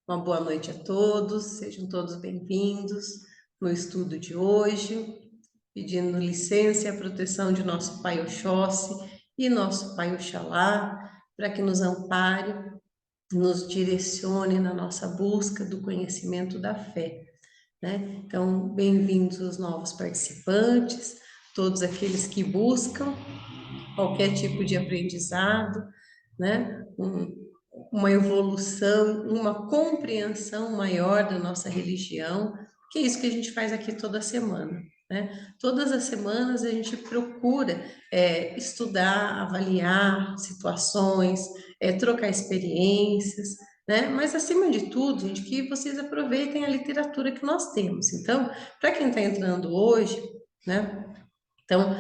Uma boa noite a todos, sejam todos bem-vindos no estudo de hoje, pedindo licença e a proteção de nosso Pai Oxóssi e nosso Pai Oxalá, para que nos ampare, nos direcione na nossa busca do conhecimento da fé, né? Então, bem-vindos os novos participantes, todos aqueles que buscam qualquer tipo de aprendizado, né? Uma evolução, uma compreensão maior da nossa religião, que é isso que a gente faz aqui toda semana, né? Todas as semanas a gente procura estudar, avaliar situações, trocar experiências, né? Mas acima de tudo, gente, que vocês aproveitem a literatura que nós temos. Então, para quem está entrando hoje, né? Então,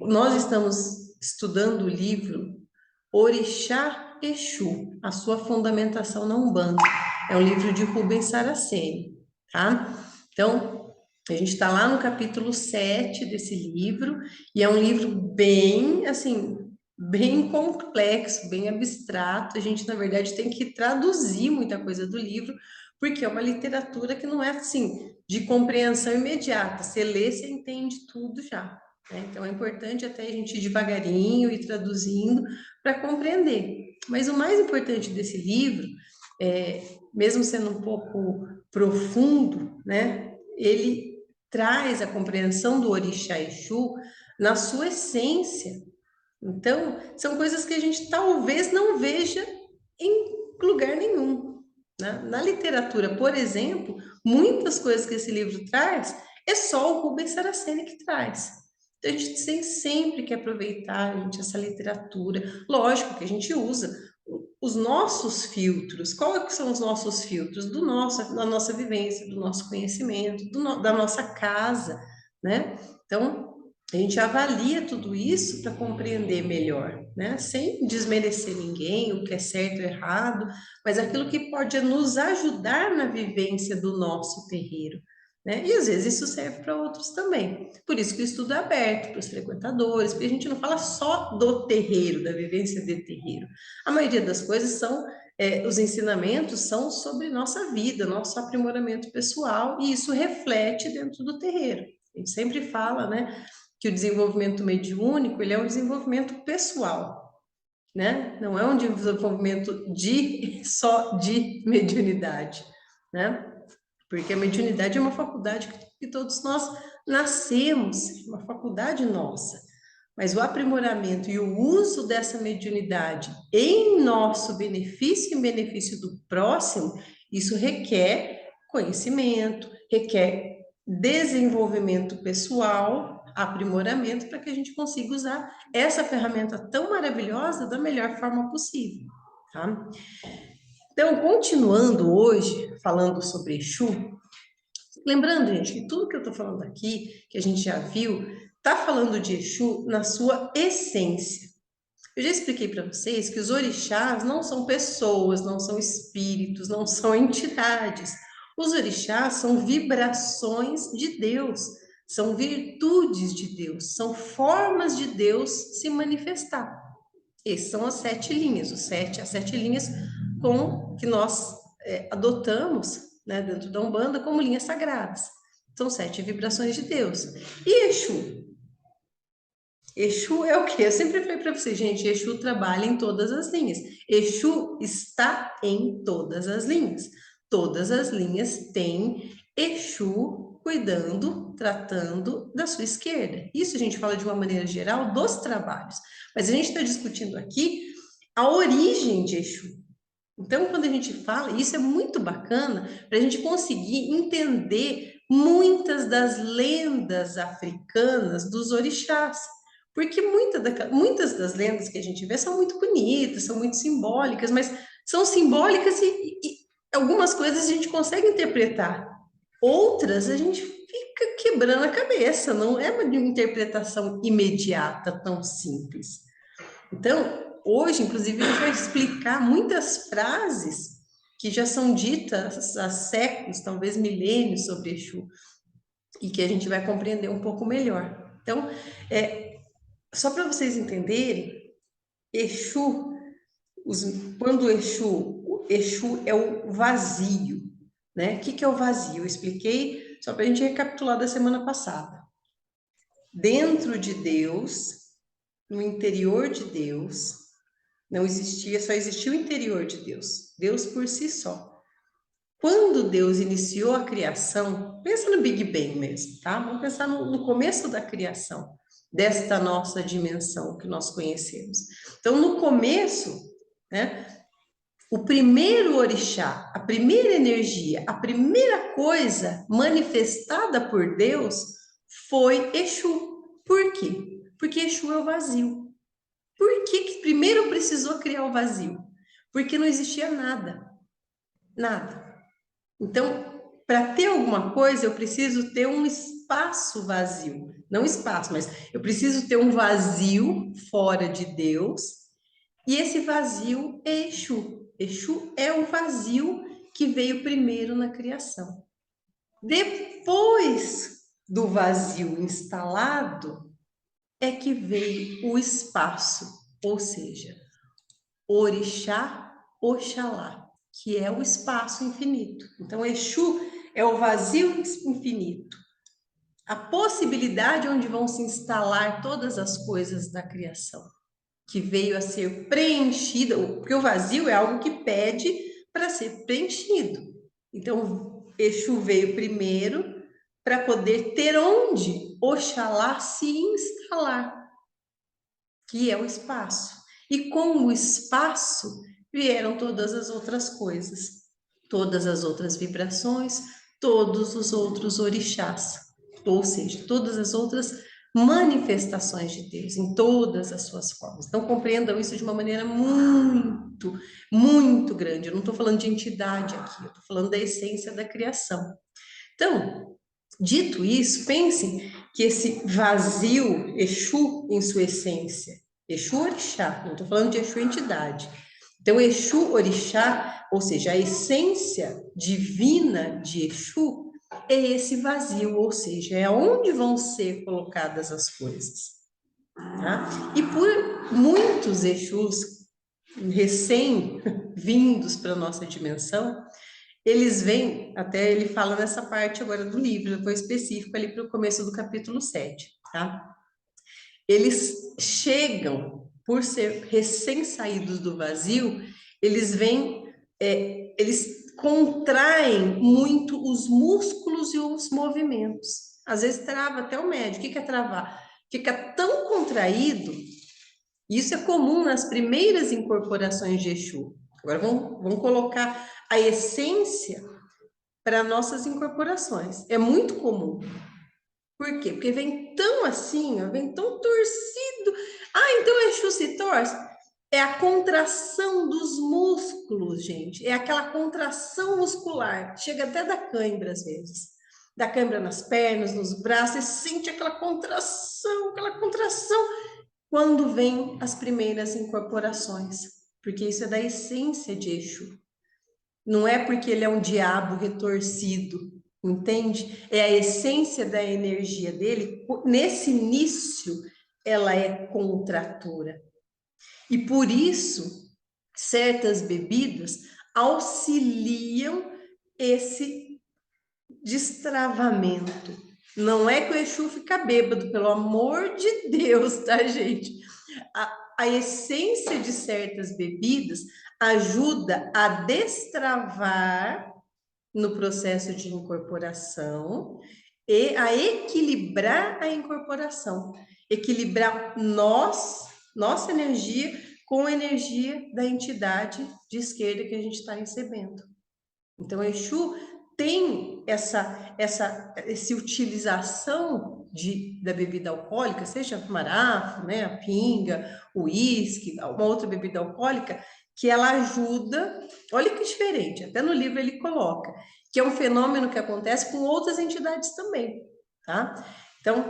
nós estamos estudando o livro Orixá Exu, a sua fundamentação na Umbanda. É um livro de Rubens Saraceni, tá? Então, a gente está lá no capítulo 7 desse livro, e é um livro bem, assim, bem complexo, bem abstrato. A gente, na verdade, tem que traduzir muita coisa do livro, porque é uma literatura que não é, assim, de compreensão imediata. Você lê, você entende tudo já, né? Então, é importante até a gente ir devagarinho e traduzindo, para compreender. Mas o mais importante desse livro, mesmo sendo um pouco profundo, né, ele traz a compreensão do Orixá Exu na sua essência. Então, são coisas que a gente talvez não veja em lugar nenhum, né? Na literatura, por exemplo, muitas coisas que esse livro traz é só o Rubens Saraceni que traz. Então, a gente tem sempre que aproveitar, gente, essa literatura. Lógico que a gente usa os nossos filtros. Quais são os nossos filtros? Da nossa vivência, do nosso conhecimento, da nossa casa, né? Então, a gente avalia tudo isso para compreender melhor, né? Sem desmerecer ninguém, o que é certo ou errado, mas aquilo que pode nos ajudar na vivência do nosso terreiro, né? E às vezes isso serve para outros também. Por isso que o estudo é aberto para os frequentadores, porque a gente não fala só do terreiro, da vivência de terreiro. A maioria das coisas são, os ensinamentos são sobre nossa vida, nosso aprimoramento pessoal, e isso reflete dentro do terreiro. A gente sempre fala, né, que o desenvolvimento mediúnico, ele é um desenvolvimento pessoal, né? Não é um desenvolvimento só de mediunidade, né? Porque a mediunidade é uma faculdade que todos nós nascemos, uma faculdade nossa. Mas o aprimoramento e o uso dessa mediunidade em nosso benefício e em benefício do próximo, isso requer conhecimento, requer desenvolvimento pessoal, aprimoramento, para que a gente consiga usar essa ferramenta tão maravilhosa da melhor forma possível, tá? Então, continuando hoje, falando sobre Exu, lembrando, gente, que tudo que eu estou falando aqui, que a gente já viu, está falando de Exu na sua essência. Eu já expliquei para vocês que os orixás não são pessoas, não são espíritos, não são entidades. Os orixás são vibrações de Deus, são virtudes de Deus, são formas de Deus se manifestar. Essas são as 7 linhas, as 7 linhas que nós adotamos, né, dentro da Umbanda como linhas sagradas. São 7 vibrações de Deus. E Exu? Exu é o quê? Eu sempre falei para vocês, gente, Exu trabalha em todas as linhas. Exu está em todas as linhas. Todas as linhas têm Exu cuidando, tratando da sua esquerda. Isso a gente fala de uma maneira geral dos trabalhos. Mas a gente está discutindo aqui a origem de Exu. Então, quando a gente fala, isso é muito bacana para a gente conseguir entender muitas das lendas africanas dos orixás. Porque muitas das lendas que a gente vê são muito bonitas, são muito simbólicas, mas são simbólicas e algumas coisas a gente consegue interpretar. Outras a gente fica quebrando a cabeça, não é uma interpretação imediata, tão simples. Então, hoje, inclusive, a gente vai explicar muitas frases que já são ditas há séculos, talvez milênios, sobre Exu, e que a gente vai compreender um pouco melhor. Então, só para vocês entenderem, Exu, quando o Exu, Exu é o vazio, né? O que que é o vazio? Eu expliquei só para a gente recapitular da semana passada. Dentro de Deus, no interior de Deus, não existia, só existia o interior de Deus, Deus por si só. Quando Deus iniciou a criação, pensa no Big Bang mesmo, tá? Vamos pensar no começo da criação, desta nossa dimensão que nós conhecemos. Então, no começo, né, o primeiro orixá, a primeira energia, a primeira coisa manifestada por Deus foi Exu. Por quê? Porque Exu é o vazio. Por que primeiro precisou criar o vazio? Porque não existia nada. Nada. Então, para ter alguma coisa, eu preciso ter um espaço vazio. Não espaço, mas eu preciso ter um vazio fora de Deus. E esse vazio é Exu. Exu é o vazio que veio primeiro na criação. Depois do vazio instalado, é que veio o espaço, ou seja, Orixá, Oxalá, que é o espaço infinito. Então, Exu é o vazio infinito, a possibilidade onde vão se instalar todas as coisas da criação, que veio a ser preenchida, porque o vazio é algo que pede para ser preenchido. Então, Exu veio primeiro para poder ter onde Oxalá se instalar, que é o espaço. E com o espaço vieram todas as outras coisas, todas as outras vibrações, todos os outros orixás, ou seja, todas as outras manifestações de Deus, em todas as suas formas. Então, compreendam isso de uma maneira muito, muito grande. Eu não estou falando de entidade aqui, eu estou falando da essência da criação. Então, dito isso, pensem que esse vazio, Exu em sua essência, Exu Orixá, não estou falando de Exu entidade. Então, Exu Orixá, ou seja, a essência divina de Exu, é esse vazio, ou seja, é onde vão ser colocadas as coisas. Tá? E por muitos Exus recém-vindos para a nossa dimensão, eles vêm, até ele fala nessa parte agora do livro, depois específico ali para o começo do capítulo 7, tá? Eles chegam, por ser recém-saídos do vazio, eles vêm, eles contraem muito os músculos e os movimentos. Às vezes trava até o médico. O que é travar? Fica tão contraído, e isso é comum nas primeiras incorporações de Exu. Agora vamos colocar a essência para nossas incorporações. É muito comum. Por quê? Porque vem tão assim, ó, vem tão torcido. Ah, então Exu se torce? É a contração dos músculos, gente. É aquela contração muscular. Chega até da cãibra, às vezes. Da cãibra nas pernas, nos braços. Você sente aquela contração, quando vem as primeiras incorporações. Porque isso é da essência de Exu. Não é porque ele é um diabo retorcido, entende? É a essência da energia dele. Nesse início, ela é contratora. E por isso, certas bebidas auxiliam esse destravamento. Não é que o Exu fica bêbado, pelo amor de Deus, tá, gente? A essência de certas bebidas ajuda a destravar no processo de incorporação e a equilibrar a incorporação, equilibrar nossa energia com a energia da entidade de esquerda que a gente está recebendo. Então, Exu tem essa utilização da bebida alcoólica, seja o marafo, né, a pinga, o uísque, uma outra bebida alcoólica, que ela ajuda, olha que diferente, até no livro ele coloca, que é um fenômeno que acontece com outras entidades também, tá? Então,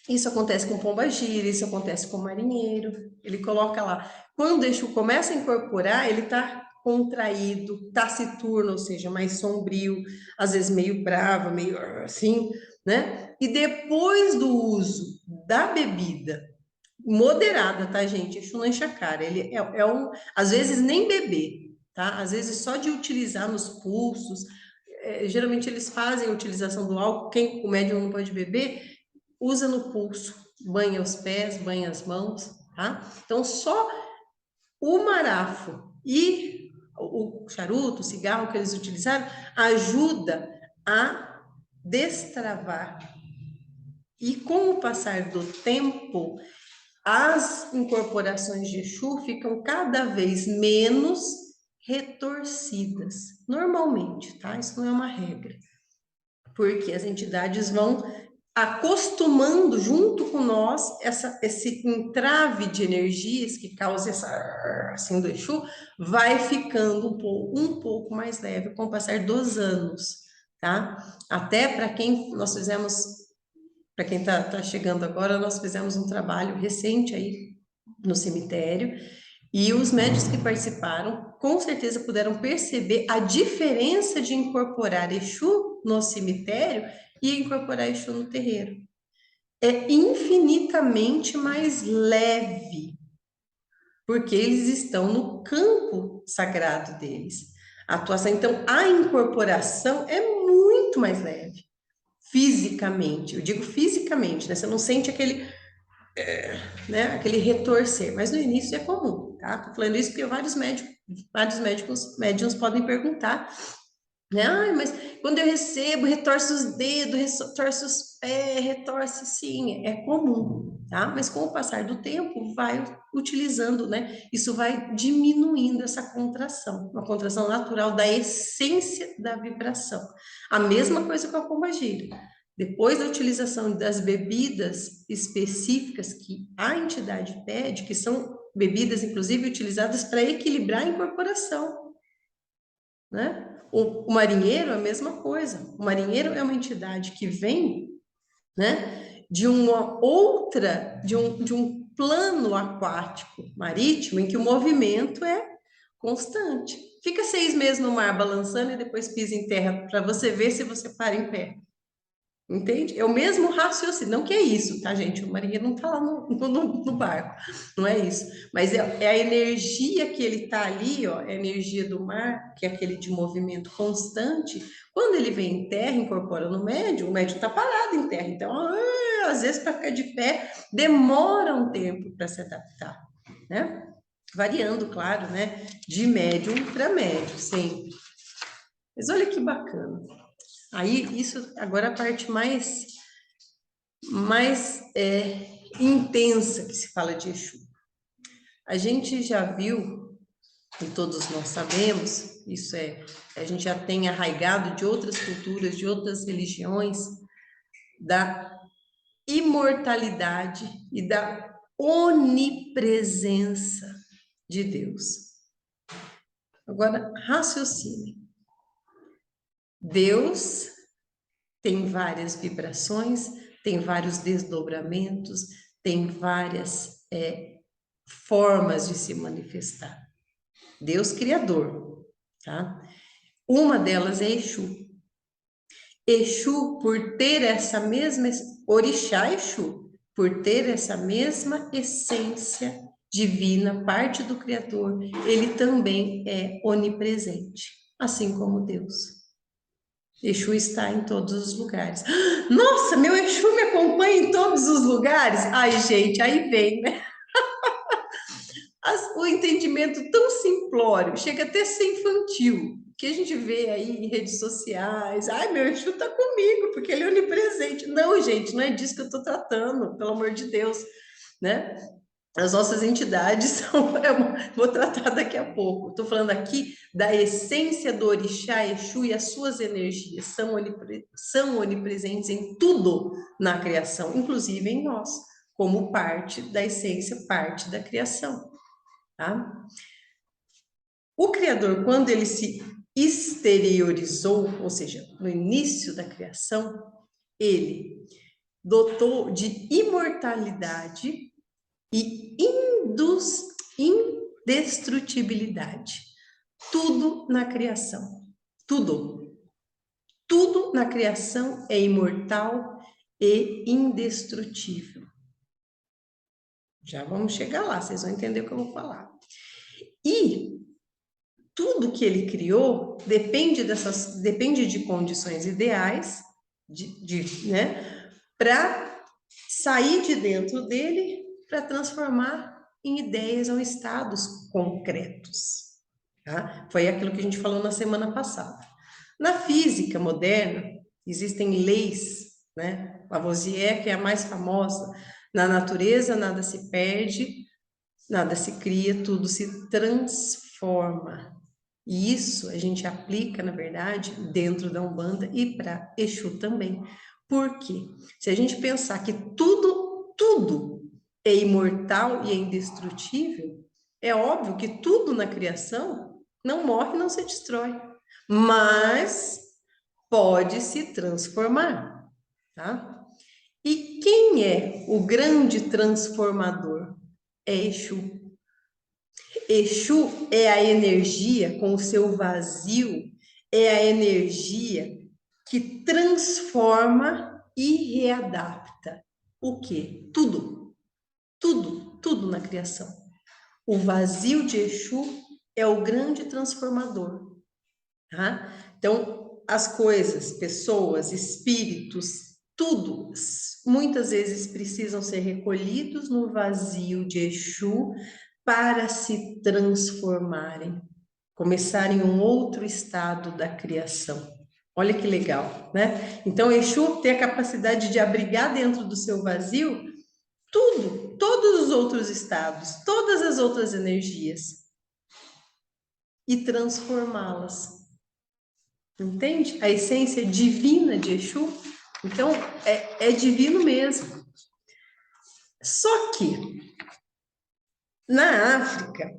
isso acontece com pombagira, isso acontece com marinheiro, ele coloca lá. Quando o Exu começa a incorporar, ele está contraído, taciturno, ou seja, mais sombrio, às vezes meio bravo, meio assim, né? E depois do uso da bebida moderada, tá, gente? Exu não enche a cara, ele às vezes nem beber. tá? Às vezes só de utilizar nos pulsos, geralmente eles fazem a utilização do álcool, quem o médium não pode beber, usa no pulso, banha os pés, banha as mãos, tá? Então só o marafo e o charuto, o cigarro que eles utilizaram, ajuda a destravar. E com o passar do tempo, as incorporações de Exu ficam cada vez menos retorcidas, normalmente, tá? Isso não é uma regra, porque as entidades vão acostumando junto com nós esse entrave de energias que causa essa assim do Exu, vai ficando um pouco mais leve com o passar dos anos, tá? Até para quem nós fizemos, para quem tá chegando agora, nós fizemos um trabalho recente aí no cemitério, e os médicos que participaram, com certeza puderam perceber a diferença de incorporar Exu no cemitério e incorporar Exu no terreiro. É infinitamente mais leve, porque eles estão no campo sagrado deles. A atuação, então, a incorporação é muito mais leve, fisicamente. Eu digo fisicamente, né? Você não sente aquele, né, aquele retorcer, mas no início é comum, tá? Tô falando isso porque médiums podem perguntar, né? Ai, mas quando eu recebo, retorce os dedos, retorce os pés, retorce sim, é comum, tá? Mas com o passar do tempo, vai utilizando, né? Isso vai diminuindo essa contração, uma contração natural da essência da vibração. A mesma coisa com a pombagira. Depois da utilização das bebidas específicas que a entidade pede, que são bebidas, inclusive, utilizadas para equilibrar a incorporação, né? O marinheiro é a mesma coisa. O marinheiro é uma entidade que vem, né, de uma outra, de um plano aquático marítimo em que o movimento é constante. Fica 6 meses no mar balançando e depois pisa em terra para você ver se você para em pé. Entende? É o mesmo raciocínio. Não que é isso, tá, gente? O marinheiro não tá lá no barco. Não é isso. Mas é a energia que ele tá ali, ó, é a energia do mar, que é aquele de movimento constante. Quando ele vem em terra, incorpora no médium, o médium tá parado em terra. Então, às vezes, para ficar de pé, demora um tempo para se adaptar, né? Variando, claro, né? De médium para médium, sempre. Mas olha que bacana. Aí, isso agora é a parte mais intensa que se fala de Exu. A gente já viu, e todos nós sabemos, a gente já tem arraigado de outras culturas, de outras religiões, da imortalidade e da onipresença de Deus. Agora, raciocine. Deus tem várias vibrações, tem vários desdobramentos, tem várias formas de se manifestar. Deus Criador, tá? Uma delas é Exu. Exu, por ter essa mesma, Orixá Exu, por ter essa mesma essência divina, parte do Criador, ele também é onipresente, assim como Deus. Exu está em todos os lugares. Nossa, meu Exu me acompanha em todos os lugares? Ai, gente, aí vem, né? O entendimento tão simplório, chega até a ser infantil, que a gente vê aí em redes sociais. Ai, meu Exu está comigo, porque ele é onipresente. Não, gente, não é disso que eu estou tratando, pelo amor de Deus, né? As nossas entidades são, vou tratar daqui a pouco. Estou falando aqui da essência do Orixá, Exu e as suas energias são onipresentes em tudo na criação, inclusive em nós, como parte da essência, parte da criação, tá? O Criador, quando ele se exteriorizou, ou seja, no início da criação, ele dotou de imortalidade e indestrutibilidade. Tudo na criação. Tudo. Tudo na criação é imortal e indestrutível. Já vamos chegar lá, vocês vão entender o que eu vou falar. E tudo que ele criou depende de condições ideais, né, para sair de dentro dele para transformar em ideias ou estados concretos. Tá? Foi aquilo que a gente falou na semana passada. Na física moderna, existem leis, né? Lavoisier, que é a mais famosa. Na natureza, nada se perde, nada se cria, tudo se transforma. E isso a gente aplica, na verdade, dentro da Umbanda e para Exu também. Por quê? Se a gente pensar que tudo é imortal e é indestrutível, é óbvio que tudo na criação não morre, não se destrói, mas pode se transformar, tá? E quem é o grande transformador? É Exu. Exu é a energia com o seu vazio, é a energia que transforma e readapta. O quê? Tudo na criação. O vazio de Exu é o grande transformador, tá? Então, as coisas, pessoas, espíritos, tudo, muitas vezes precisam ser recolhidos no vazio de Exu para se transformarem, começarem um outro estado da criação. Olha que legal, né? Então, Exu tem a capacidade de abrigar dentro do seu vazio todos os outros estados, todas as outras energias e transformá-las. Entende? A essência divina de Exu, então, é divino mesmo. Só que, na África,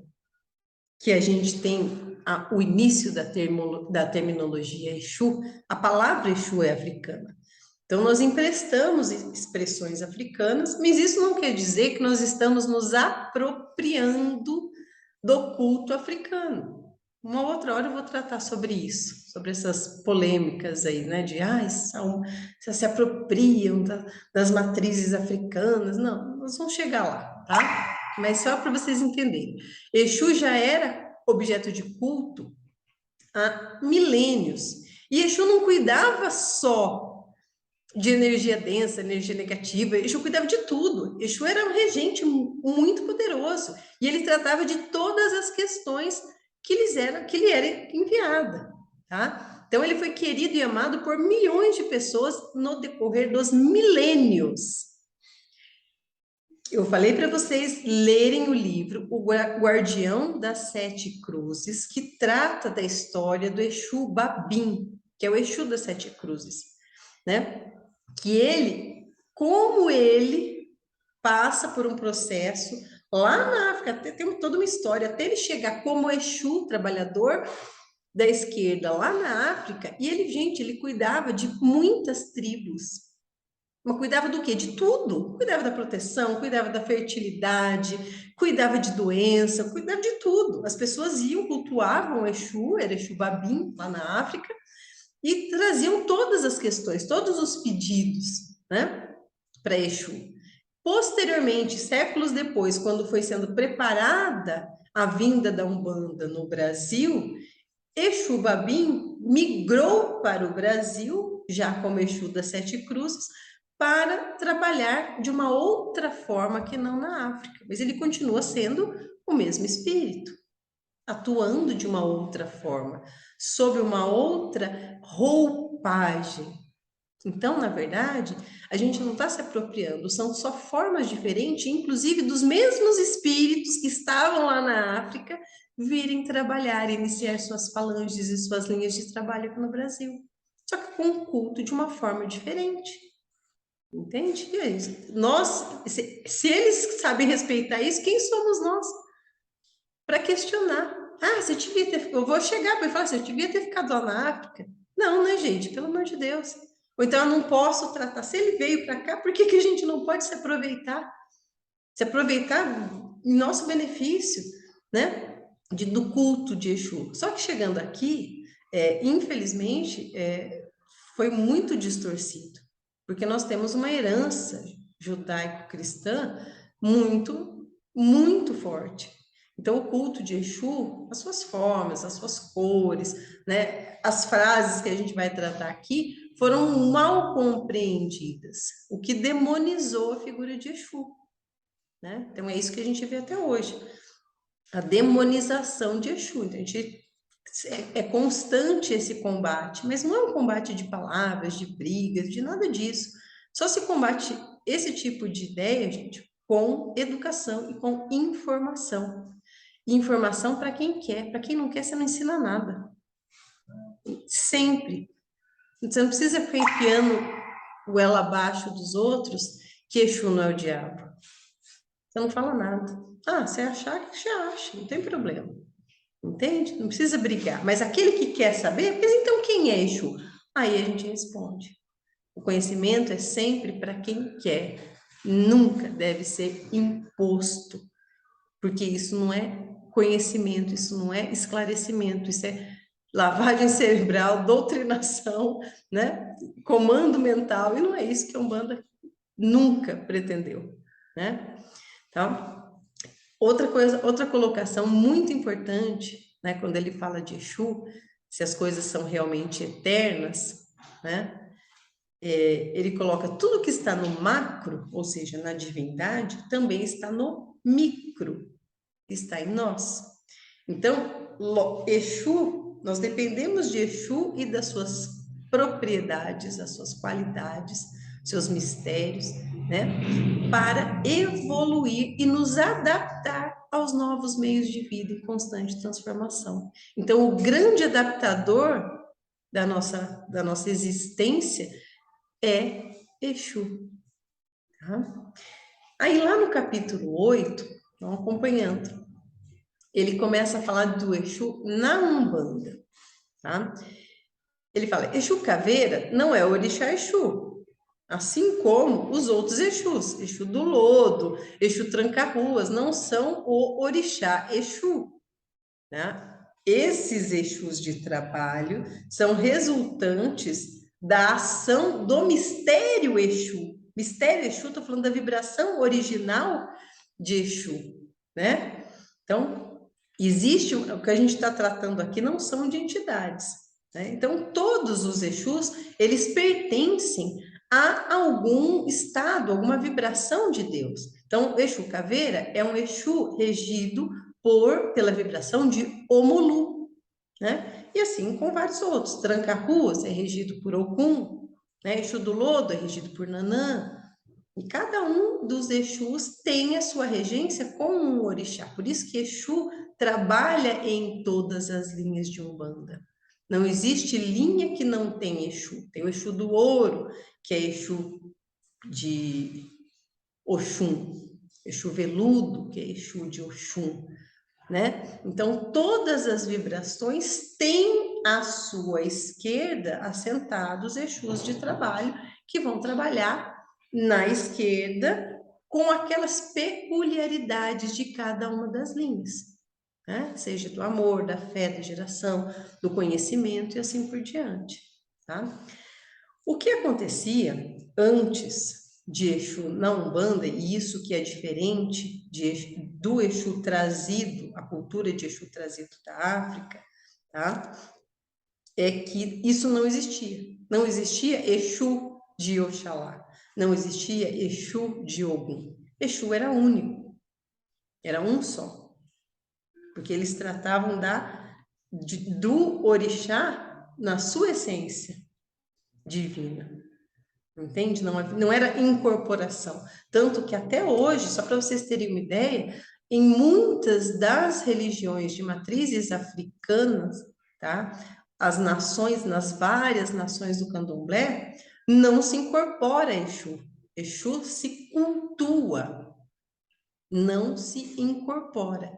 que a gente tem o início da terminologia Exu, a palavra Exu é africana. Então, nós emprestamos expressões africanas, mas isso não quer dizer que nós estamos nos apropriando do culto africano. Uma outra hora eu vou tratar sobre isso, sobre essas polêmicas aí, né? De, se apropriam das matrizes africanas. Não, nós vamos chegar lá, tá? Mas só para vocês entenderem. Exu já era objeto de culto há milênios. E Exu não cuidava só de energia densa, energia negativa. Exu cuidava de tudo. Exu era um regente muito poderoso. E ele tratava de todas as questões que lhe era enviada, tá? Então ele foi querido e amado por milhões de pessoas no decorrer dos milênios. Eu falei para vocês lerem o livro O Guardião das Sete Cruzes, que trata da história do Exu Babim, que é o Exu das Sete Cruzes, né? Que como ele passa por um processo lá na África, tem toda uma história, até ele chegar como Exu, trabalhador da esquerda lá na África, e ele cuidava de muitas tribos. Mas cuidava do quê? De tudo. Cuidava da proteção, cuidava da fertilidade, cuidava de doença, cuidava de tudo. As pessoas iam, cultuavam o Exu, era Exu Babim, lá na África, e traziam todas as questões, todos os pedidos, né, para Exu. Posteriormente, séculos depois, quando foi sendo preparada a vinda da Umbanda no Brasil, Exu Babim migrou para o Brasil, já como Exu das Sete Cruzes, para trabalhar de uma outra forma que não na África. Mas ele continua sendo o mesmo espírito, atuando de uma outra forma, sob uma outra roupagem. Então, na verdade, a gente não está se apropriando, são só formas diferentes, inclusive dos mesmos espíritos que estavam lá na África, virem trabalhar, iniciar suas falanges e suas linhas de trabalho aqui no Brasil. Só que com um culto de uma forma diferente. Entende? E é isso. Se eles sabem respeitar isso, quem somos nós? Para questionar. Você devia ter. Eu vou chegar para ele falar, você devia ter ficado lá na África. Não, né, gente? Pelo amor de Deus. Ou então eu não posso tratar. Se ele veio para cá, por que a gente não pode se aproveitar? Se aproveitar em nosso benefício, né? Do culto de Exu. Só que chegando aqui, infelizmente, foi muito distorcido. Porque nós temos uma herança judaico-cristã muito, muito forte. Então, o culto de Exu, as suas formas, as suas cores, né, as frases que a gente vai tratar aqui foram mal compreendidas, o que demonizou a figura de Exu, né? Então, é isso que a gente vê até hoje, a demonização de Exu. Então, é constante esse combate, mas não é um combate de palavras, de brigas, de nada disso. Só se combate esse tipo de ideia, gente, com educação e com informação. Informação para quem quer, para quem não quer, você não ensina nada. Sempre. Você não precisa ficar enfiando o ela abaixo dos outros, que Exu não é o diabo. Você não fala nada. Ah, você achar que você acha, não tem problema. Entende? Não precisa brigar. Mas aquele que quer saber, mas então quem é Exu? Aí a gente responde. O conhecimento é sempre para quem quer. Nunca deve ser imposto. Porque isso não é conhecimento, isso não é esclarecimento, isso é lavagem cerebral, doutrinação, né? Comando mental, e não é isso que a Umbanda nunca pretendeu, né? Então, outra coisa, outra colocação muito importante, né, quando ele fala de Exu, se as coisas são realmente eternas, né? Ele coloca tudo que está no macro, ou seja, na divindade, também está no micro, está em nós. Então, Exu, nós dependemos de Exu e das suas propriedades, das suas qualidades, seus mistérios, né? Para evoluir e nos adaptar aos novos meios de vida em constante transformação. Então, o grande adaptador da nossa existência é Exu. Tá? Aí, lá no capítulo 8, vamos acompanhando, ele começa a falar do Exu na Umbanda, tá? Ele fala, Exu Caveira não é o orixá Exu, assim como os outros Exus, Exu do Lodo, Exu Tranca-Ruas, não são o orixá Exu, né? Esses Exus de trabalho são resultantes da ação do mistério Exu. Mistério Exu, estou falando da vibração original de Exu, né? Então, existe o que a gente está tratando aqui não são de entidades, né? Então, todos os Exus, eles pertencem a algum estado, alguma vibração de Deus. Então, o Exu Caveira é um Exu regido pela vibração de Omulu, né? E assim com vários outros. Tranca-Ruas é regido por Ogum, né? Exu do Lodo é regido por Nanã. E cada um dos Exus tem a sua regência com um orixá. Por isso que Exu trabalha em todas as linhas de Umbanda. Não existe linha que não tem Exu. Tem o Exu do Ouro, que é Exu de Oxum. Exu Veludo, que é Exu de Oxum, né? Então, todas as vibrações têm à sua esquerda assentados Exus de trabalho que vão trabalhar na esquerda com aquelas peculiaridades de cada uma das linhas, né? Seja do amor, da fé, da geração, do conhecimento e assim por diante, tá? O que acontecia antes de Exu na Umbanda, e isso que é diferente do Exu trazido, a cultura de Exu trazido da África, tá? É que isso não existia. Não existia Exu de Oxalá, não existia Exu de Ogum. Exu era único, era um só, porque eles tratavam do orixá na sua essência divina. Entende? Não era incorporação. Tanto que até hoje, só para vocês terem uma ideia, em muitas das religiões de matrizes africanas, tá? As nações, nas várias nações do candomblé, não se incorpora Exu. Exu se cultua, não se incorpora.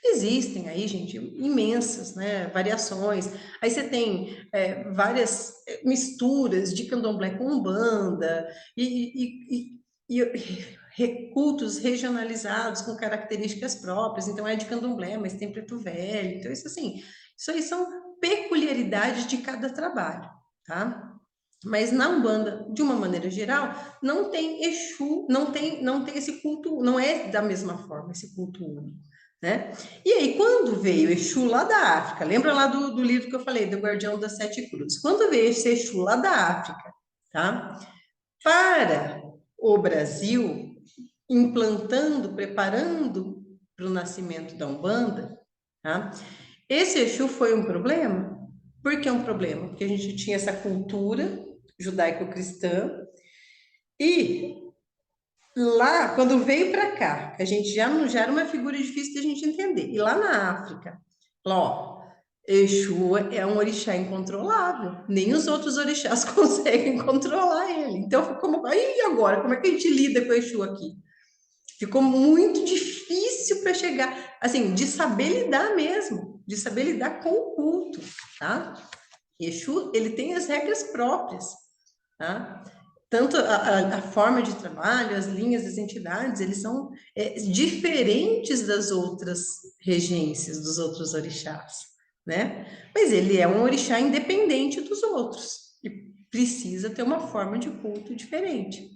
Existem aí, gente, imensas, né, variações. Aí você tem várias misturas de candomblé com umbanda e cultos regionalizados com características próprias. Então é de candomblé, mas tem preto velho. Então isso assim, isso aí são peculiaridades de cada trabalho, tá? Mas na Umbanda, de uma maneira geral, não tem Exu, não tem esse culto, não é da mesma forma esse culto único, né? E aí, quando veio Exu lá da África, lembra lá do livro que eu falei, do Guardião das Sete Cruzes? Quando veio esse Exu lá da África, tá? Para o Brasil, implantando, preparando para o nascimento da Umbanda, tá? Esse Exu foi um problema? Por que um problema? Porque a gente tinha essa cultura judaico-cristã e lá, quando veio para cá, a gente já era uma figura difícil da gente entender. E lá na África, ó, Exu é um orixá incontrolável. Nem os outros orixás conseguem controlar ele. Então, como, aí agora, como é que a gente lida com o Exu aqui? Ficou muito difícil para chegar, assim, de saber lidar mesmo, de saber lidar com o culto, tá? Exu, ele tem as regras próprias, tá? Tanto a forma de trabalho, as linhas das entidades, eles são diferentes das outras regências, dos outros orixás, né? Mas ele é um orixá independente dos outros e precisa ter uma forma de culto diferente.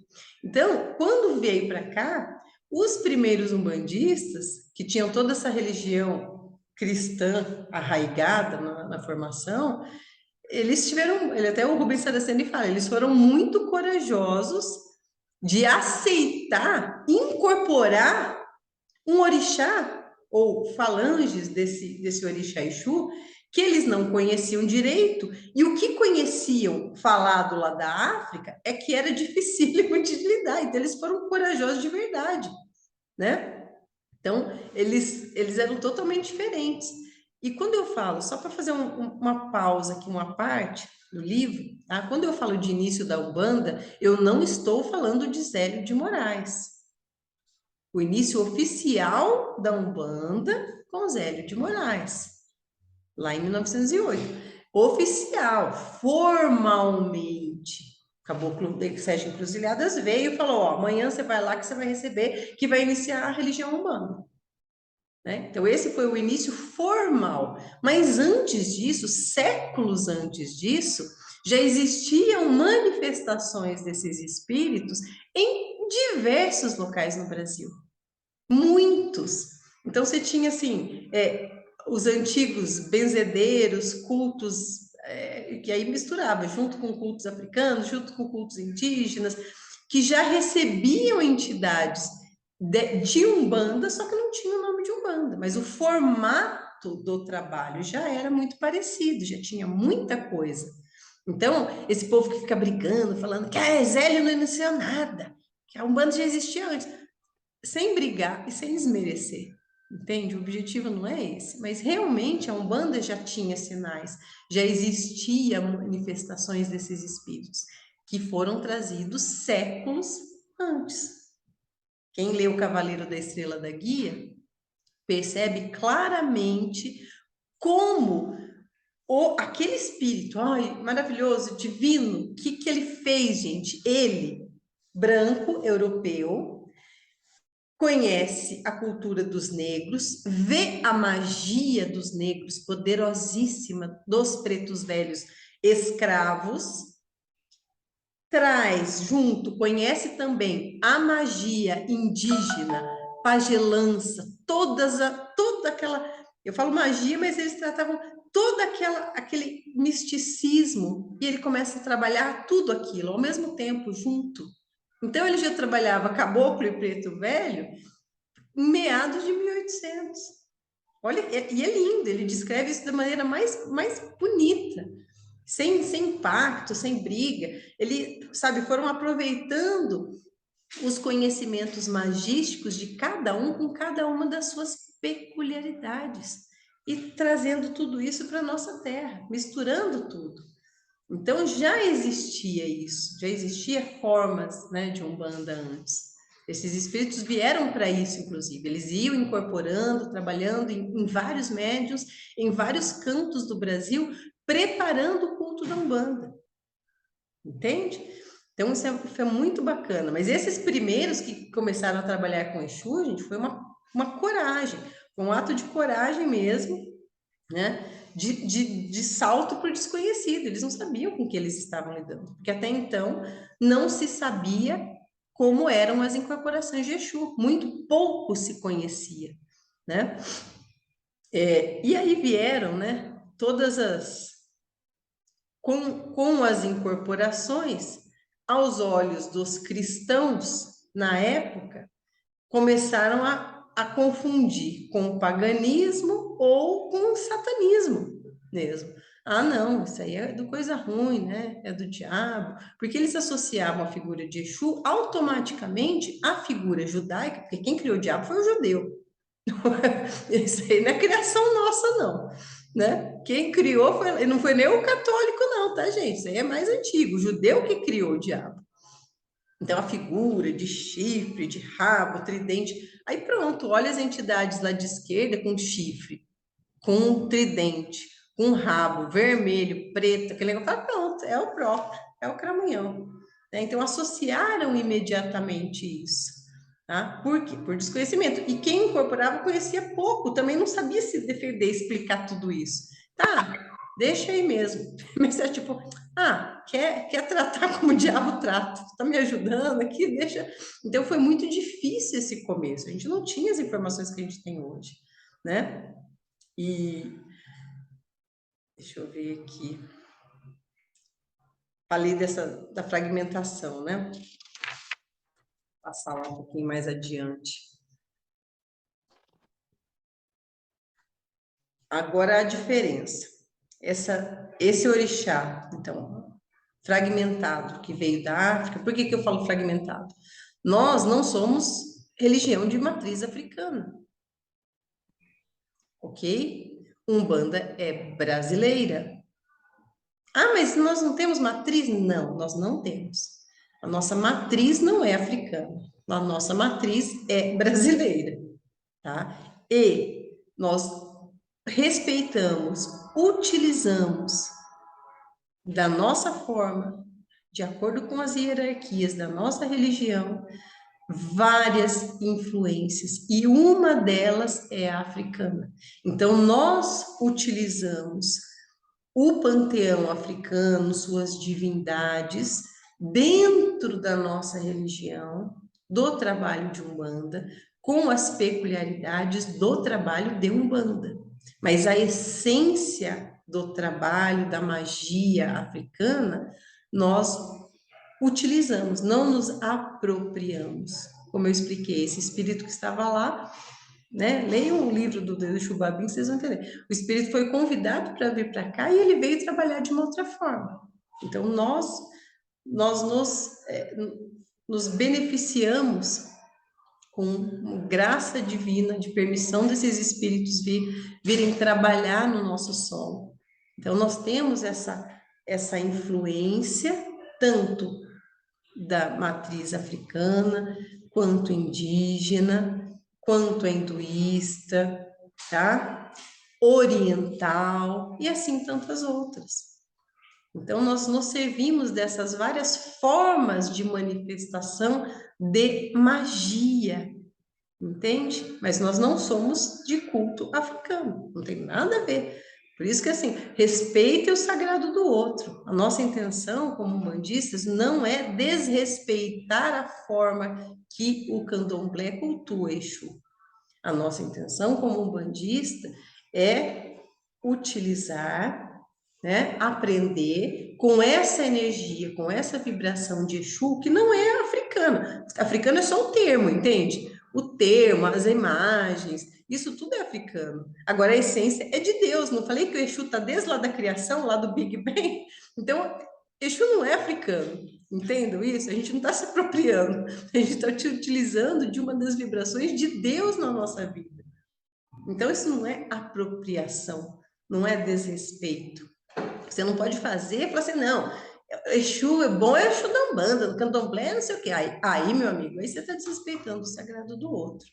Então, quando veio para cá, os primeiros umbandistas, que tinham toda essa religião cristã arraigada na formação, eles tiveram, ele até o Rubens Saraceni fala, eles foram muito corajosos de aceitar, incorporar um orixá ou falanges desse orixá Exu que eles não conheciam direito, e o que conheciam falado lá da África é que era dificílimo de lidar, então eles foram corajosos de verdade, né? Então, eles eram totalmente diferentes. E quando eu falo, só para fazer uma pausa aqui, uma parte do livro, tá? Quando eu falo de início da Umbanda, eu não estou falando de Zélio de Moraes. O início oficial da Umbanda com Zélio de Moraes, lá em 1908. Oficial, formalmente. O Caboclo Sérgio Encruzilhadas veio e falou: ó, amanhã você vai lá que você vai receber, que vai iniciar a religião umbanda. Né? Então, esse foi o início formal. Mas antes disso, séculos antes disso, já existiam manifestações desses espíritos em diversos locais no Brasil. Muitos. Então, você tinha, assim, os antigos benzedeiros, cultos, que aí misturava, junto com cultos africanos, junto com cultos indígenas, que já recebiam entidades de Umbanda, só que não tinha o nome de Umbanda, mas o formato do trabalho já era muito parecido, já tinha muita coisa. Então, esse povo que fica brigando, falando que a Zélio não iniciou nada, que a Umbanda já existia antes, sem brigar e sem desmerecer. Entende? O objetivo não é esse, mas realmente a Umbanda já tinha sinais, já existia manifestações desses espíritos que foram trazidos séculos antes. Quem lê o Cavaleiro da Estrela da Guia percebe claramente como aquele espírito, ai, maravilhoso, divino, o que ele fez, gente? Ele, branco, europeu, conhece a cultura dos negros, vê a magia dos negros poderosíssima dos pretos velhos escravos, traz junto, conhece também a magia indígena, pagelança, toda aquela, eu falo magia, mas eles tratavam aquele misticismo, e ele começa a trabalhar tudo aquilo ao mesmo tempo, junto. Então ele já trabalhava caboclo e preto velho em meados de 1800. Olha, e é lindo, ele descreve isso da maneira mais bonita, sem impacto, sem briga. Ele, sabe, foram aproveitando os conhecimentos magísticos de cada um com cada uma das suas peculiaridades e trazendo tudo isso para a nossa terra, misturando tudo. Então já existia isso, já existia formas, né, de Umbanda antes. Esses espíritos vieram para isso, inclusive. Eles iam incorporando, trabalhando em vários médiuns, em vários cantos do Brasil, preparando o culto da Umbanda. Entende? Então, isso foi muito bacana. Mas esses primeiros que começaram a trabalhar com Exu, gente, foi uma coragem, um ato de coragem mesmo, né? De salto para o desconhecido. Eles não sabiam com que eles estavam lidando, porque até então não se sabia como eram as incorporações de Exu. Muito pouco se conhecia. né? E aí vieram, né, todas com as incorporações, aos olhos dos cristãos, na época, começaram a confundir com o paganismo ou com o satanismo mesmo. Ah, não, isso aí é do coisa ruim, né? É do diabo. Porque eles associavam a figura de Exu automaticamente à figura judaica, porque quem criou o diabo foi o judeu. Isso aí não é criação nossa, não. Né? Quem criou foi, não foi nem o católico, não, tá, gente? Isso aí é mais antigo, o judeu que criou o diabo. Então, a figura de chifre, de rabo, tridente. Aí pronto, olha as entidades lá de esquerda com chifre, com tridente, com rabo vermelho, preto, aquele negócio. Ah, pronto, é o próprio, é o cramunhão. Né? Então, associaram imediatamente isso. Tá? Por quê? Por desconhecimento. E quem incorporava conhecia pouco, também não sabia se defender, explicar tudo isso. Tá, deixa aí mesmo. Mas é tipo, quer tratar como o diabo trata? Tá me ajudando aqui? Deixa. Então foi muito difícil esse começo. A gente não tinha as informações que a gente tem hoje, né? E deixa eu ver aqui. Falei da fragmentação, né? Vou passar lá um pouquinho mais adiante. Agora a diferença. Esse orixá, então, fragmentado, que veio da África, por que que eu falo fragmentado? Nós não somos religião de matriz africana, ok? Umbanda é brasileira. Ah, mas nós não temos matriz? Não, nós não temos. A nossa matriz não é africana, a nossa matriz é brasileira, tá? E nós respeitamos, utilizamos da nossa forma, de acordo com as hierarquias da nossa religião, várias influências e uma delas é a africana. Então, nós utilizamos o panteão africano, suas divindades, dentro da nossa religião, do trabalho de Umbanda, com as peculiaridades do trabalho de Umbanda. Mas a essência do trabalho, da magia africana, nós utilizamos, não nos apropriamos. Como eu expliquei, esse espírito que estava lá, né? Leiam o livro do Deus Chubabim, vocês vão entender. O espírito foi convidado para vir para cá e ele veio trabalhar de uma outra forma. Então, nós nos beneficiamos com graça divina, de permissão desses espíritos virem trabalhar no nosso solo. Então, nós temos essa influência, tanto da matriz africana, quanto indígena, quanto hinduísta, tá? Oriental e assim tantas outras. Então, nós nos servimos dessas várias formas de manifestação de magia, entende? Mas nós não somos de culto africano, não tem nada a ver. Por isso que, assim, respeite o sagrado do outro. A nossa intenção, como umbandistas, não é desrespeitar a forma que o candomblé cultua Exu. A nossa intenção, como umbandista, é utilizar, né, aprender com essa energia, com essa vibração de Exu, que não é africana. Africano é só um termo, entende? O termo, as imagens, isso tudo é africano. Agora, a essência é de Deus. Não falei que o Exu está desde lá da criação, lá do Big Bang? Então, Exu não é africano. Entendam isso? A gente não está se apropriando. A gente está utilizando de uma das vibrações de Deus na nossa vida. Então, isso não é apropriação, não é desrespeito. Você não pode fazer e falar assim, não, Exu é bom, é Exu da Umbanda, no candomblé, não sei o quê. Aí, meu amigo, aí você está desrespeitando o sagrado do outro.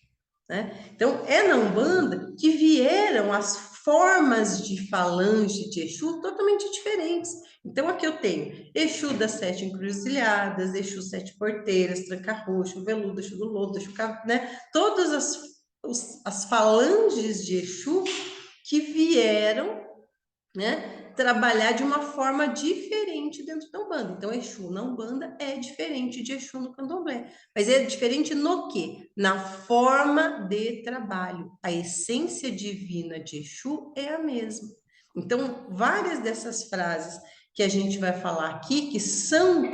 Né? Então, é na Umbanda que vieram as formas de falange de Exu totalmente diferentes. Então, aqui eu tenho Exu das sete encruzilhadas, Exu sete porteiras, tranca-roxo, veludo, Exu do lodo, Exu, né? Todas as falanges de Exu que vieram, né, trabalhar de uma forma diferente dentro da Umbanda. Então, Exu na Umbanda é diferente de Exu no Candomblé. Mas é diferente no quê? Na forma de trabalho. A essência divina de Exu é a mesma. Então, várias dessas frases que a gente vai falar aqui, que são